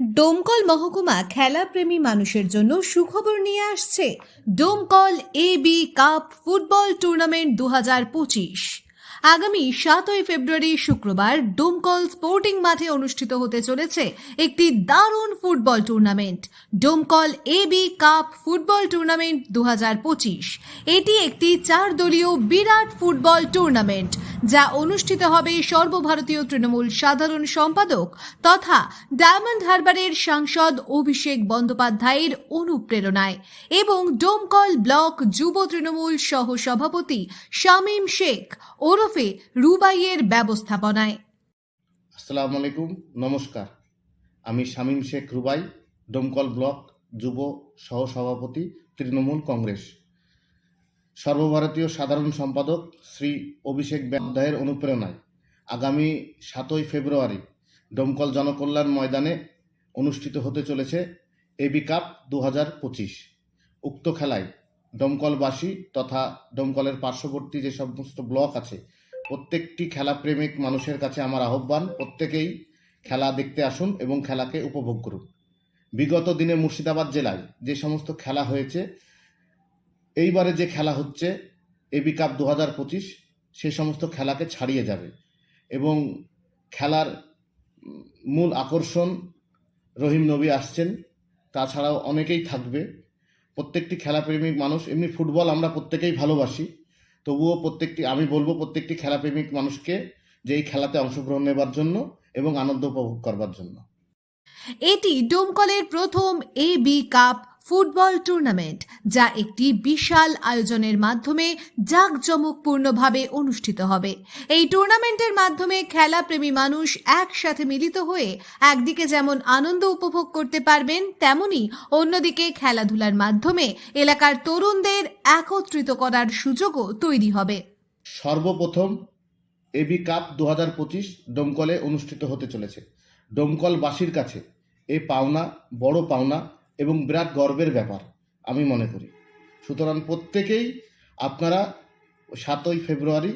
ডোমকল মহকুমা খেলাপ্রেমী মানুষের জন্য সুখবর নিয়ে আসছে Domkal AB cup football tournament 2025। আগামী 7ই ফেব্রুয়ারি শুক্রবার ডোমকল স্পোর্টিং মাঠে অনুষ্ঠিত হতে চলেছে একটি দারুণ football tournament, Domkal AB cup football tournament 2025। এটি একটি 4 দলীয় বিরাট ফুটবল টুর্নামেন্ট যা অনুষ্ঠিত হবে সর্বভারতীয় তৃণমূল সাধারণ সম্পাদক তথা ডায়মন্ড হারবারের সাংসদ অভিষেক বন্দ্যোপাধ্যায়ের অনুপ্রেরণায় এবং ডোমকল ব্লক যুব তৃণমূল সহ সভাপতি শামীম শেখ ওরফে রুবাইয়ের ব্যবস্থাপনায়। আসসালামু আলাইকুম, নমস্কার। আমি শামীম শেখ রুবাই, ডোমকল ব্লক যুব সহসভাপতি তৃণমূল কংগ্রেস, সর্বভারতীয় সাধারণ সম্পাদক শ্রী অভিষেক বন্দ্যোপাধ্যায়ের অনুপ্রেরণায় আগামী 7ই ফেব্রুয়ারি ডোমকল জনকল্যাণ ময়দানে অনুষ্ঠিত হতে চলেছে এবি কাপ 2025। উক্ত খেলায় ডোমকলবাসী তথা ডোমকলের পার্শ্ববর্তী যে সমস্ত ব্লক আছে প্রত্যেকটি খেলাপ্রেমিক মানুষের কাছে আমার আহ্বান, প্রত্যেকেই খেলা দেখতে আসুন এবং খেলাকে উপভোগ করুন। বিগত দিনে মুর্শিদাবাদ জেলায় যে সমস্ত খেলা হয়েছে, এইবারে যে খেলা হচ্ছে এবি কাপ 2025 সে সমস্ত খেলাকে ছাড়িয়ে যাবে এবং খেলার মূল আকর্ষণ রহিম নবী আসছেন, তাছাড়াও অনেকেই থাকবে। প্রত্যেকটি খেলাপ্রেমিক মানুষ, এমনি ফুটবল আমরা প্রত্যেকেই ভালোবাসি, তবুও আমি বলবো প্রত্যেকটি খেলাপ্রেমিক মানুষকে যে এই খেলাতে অংশগ্রহণ নেবার জন্য এবং আনন্দ উপভোগ করবার জন্য। এটি ডোমকলের প্রথম এবি কাপ ফুটবল টুর্নামেন্ট যা একটি বিশাল আয়োজনের মাধ্যমে জাঁকজমকপূর্ণভাবে অনুষ্ঠিত হবে। এই টুর্নামেন্টের মাধ্যমে খেলাপ্রেমী মানুষ একসাথে মিলিত হয়ে একদিকে যেমন আনন্দ উপভোগ করতে পারবেন, তেমনি অন্যদিকে খেলাধুলার মাধ্যমে এলাকার তরুণদের একত্রিত করার সুযোগও তৈরি হবে। সর্বপ্রথম এবি কাপ 2025 ডোমকলে অনুষ্ঠিত হতে চলেছে। ডোমকলবাসীর কাছে এ পাওনা, বড় পাওনা এবং বিরাট গর্বের ব্যাপার আমি মনে করি। সুতরাং প্রত্যেকেই আপনারা 7ই ফেব্রুয়ারি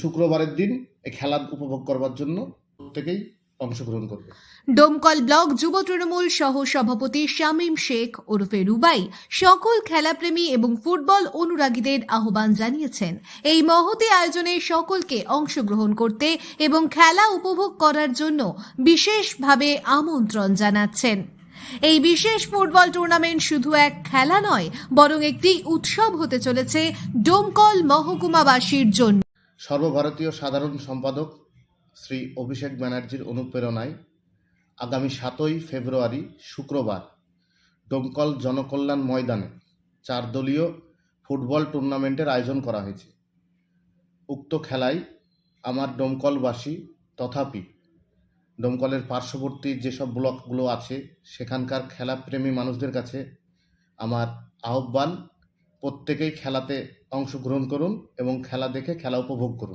শুক্রবারের দিন এই খেলা উপভোগ করবার জন্য প্রত্যেকেই অংশগ্রহণ করবে। ডোমকল ব্লক যুব তৃণমূল সহ সভাপতি শামীম শেখ ওরফে রুবাই সকল খেলাপ্রেমী এবং ফুটবল অনুরাগীদের আহ্বান জানিয়েছেন এই মহতী আয়োজনে সকলকে অংশগ্রহণ করতে এবং খেলা উপভোগ করার জন্য বিশেষভাবে আমন্ত্রণ জানাচ্ছেন। এই বিশেষ ফুটবল টুর্নামেন্ট শুধু এক খেলা নয়, বরং একটি উৎসব হতে চলেছে ডোমকল মহকুমাবাসীর জন্য। সর্বভারতীয় সাধারণ সম্পাদক শ্রী অভিষেক ব্যানার্জির অনুপ্রেরণায় আগামী 7ই ফেব্রুয়ারি শুক্রবার ডোমকল জনকল্যাণ ময়দানে 4 দলীয় ফুটবল টুর্নামেন্টের আয়োজন করা হয়েছে। উক্ত খেলায় আমার ডোমকলবাসী তথাপি ডোমকলের পার্শ্ববর্তী যেসব ব্লকগুলো আছে সেখানকার খেলাপ্রেমী মানুষদের কাছে আমার আহ্বান, প্রত্যেকেই খেলাতে অংশগ্রহণ করুন এবং খেলা দেখে খেলা উপভোগ করুন।